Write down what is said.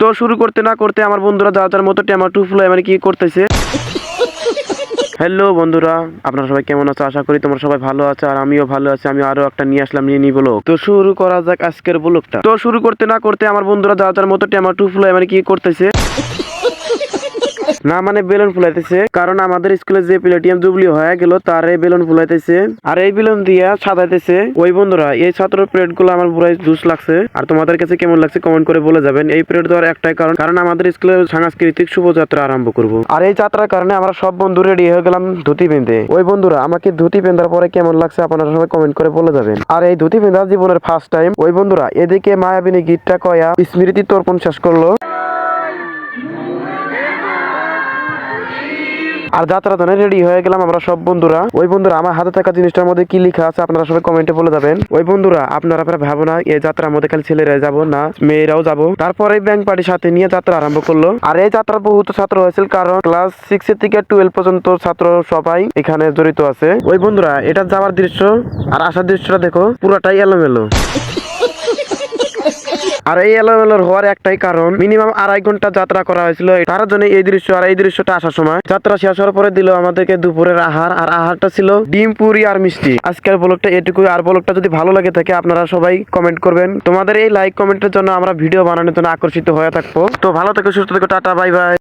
তো শুরু করতে না করতে আমার বন্ধুরা যার যার মতো টমেটো ফুলে মানে কি করতেছে। হ্যালো বন্ধুরা, আপনারা সবাই কেমন আছো? আশা করি তোমরা সবাই ভালো আছো, আর আমিও ভালো আছি। আমি আরো একটা নিয়ে আসলাম মিনি ব্লগ। তো শুরু করা যাক আজকের ব্লগটা। তো শুরু করতে না করতে আমার বন্ধুরা যার যার মতো টমেটো ফুলে মানে কি করতেছে না মানে বেলুন ফুলাইতেছে, কারণ আমাদের স্কুলে যে প্লেটিয়াম জুবলি হয়ে গেল তার এই বেলুন ফুলাইতেছে আর এই বেলুন দিয়া সাজাইতেছে। ওই বন্ধুরা, এই ছাত্র প্লেট গুলো আমার পুরাই জুস লাগছে। আর তোমাদের কাছে কেমন লাগছে কমেন্ট করে বলে যাবেন। এই প্লেট দেওয়ার একটাই কারণ, আমাদের স্কুলে সাংস্কৃতিক শুভযাত্রা আরম্ভ করব। আর এই যাত্রার কারণে আমরা সব বন্ধু রেডি হয়ে গেলাম ধুতি পিনতে। ওই বন্ধুরা, আমাকে ধুতি পিন্ধার পরে কেমন লাগছে আপনারা সবাই কমেন্ট করে বলে যাবেন। আর এই ধুতি পিন্ধা জীবনের ফার্স্ট টাইম। ওই বন্ধুরা, এদিকে মায়াবিনী গীতটা কয়া স্মৃতি তর্পণ শেষ করলো। আর যাত্রা দানে রেডি হয়ে গেলাম আমরা সব বন্ধুরা। ওই বন্ধুরা, আমার হাতে থাকা জিনিসটার মধ্যে কি লেখা আছে আপনারা সবাই কমেন্টে বলে যাবেন। ওই বন্ধুরা, আপনারা ভাবো না এই যাত্রার মধ্যে খালি ছেলেরা যাবো না, মেয়েরাও যাবো। তারপরে ব্যাংক পার্টি সাথে নিয়ে যাত্রা আরম্ভ করলো। আর এই যাত্রা বহুত ছাত্র হয়েছিল, কারণ ক্লাস 6 থেকে 12 পর্যন্ত ছাত্র সবাই এখানে জড়িত আছে। ওই বন্ধুরা, এটা যাওয়ার দৃশ্য আর আসার দৃশ্যটা দেখো, পুরাটাই এলোমেলো। আর এই এলোমেলোর হওয়ার একটাই কারণ, মিনিমাম 2.5 ঘন্টা যাত্রা করা হয়েছিল। তার জন্য এই দৃশ্য। আর এই দৃশ্যটা আসার সময় যাত্রা শেষ হওয়ার পরে দিল আমাদেরকে দুপুরের আহার। আর আহারটা ছিল ডিম, পুরি আর মিষ্টি। আজকের ব্লগটা এটুকুই। আর ব্লগটা যদি ভালো লাগে থাকে আপনারা সবাই কমেন্ট করবেন। তোমাদের এই লাইক কমেন্টের জন্য আমরা ভিডিও বানানোর জন্য আকর্ষিত হয়ে থাকবো। তো ভালো থেকো, সুস্থ থেকো, টাটা, বাই বাই।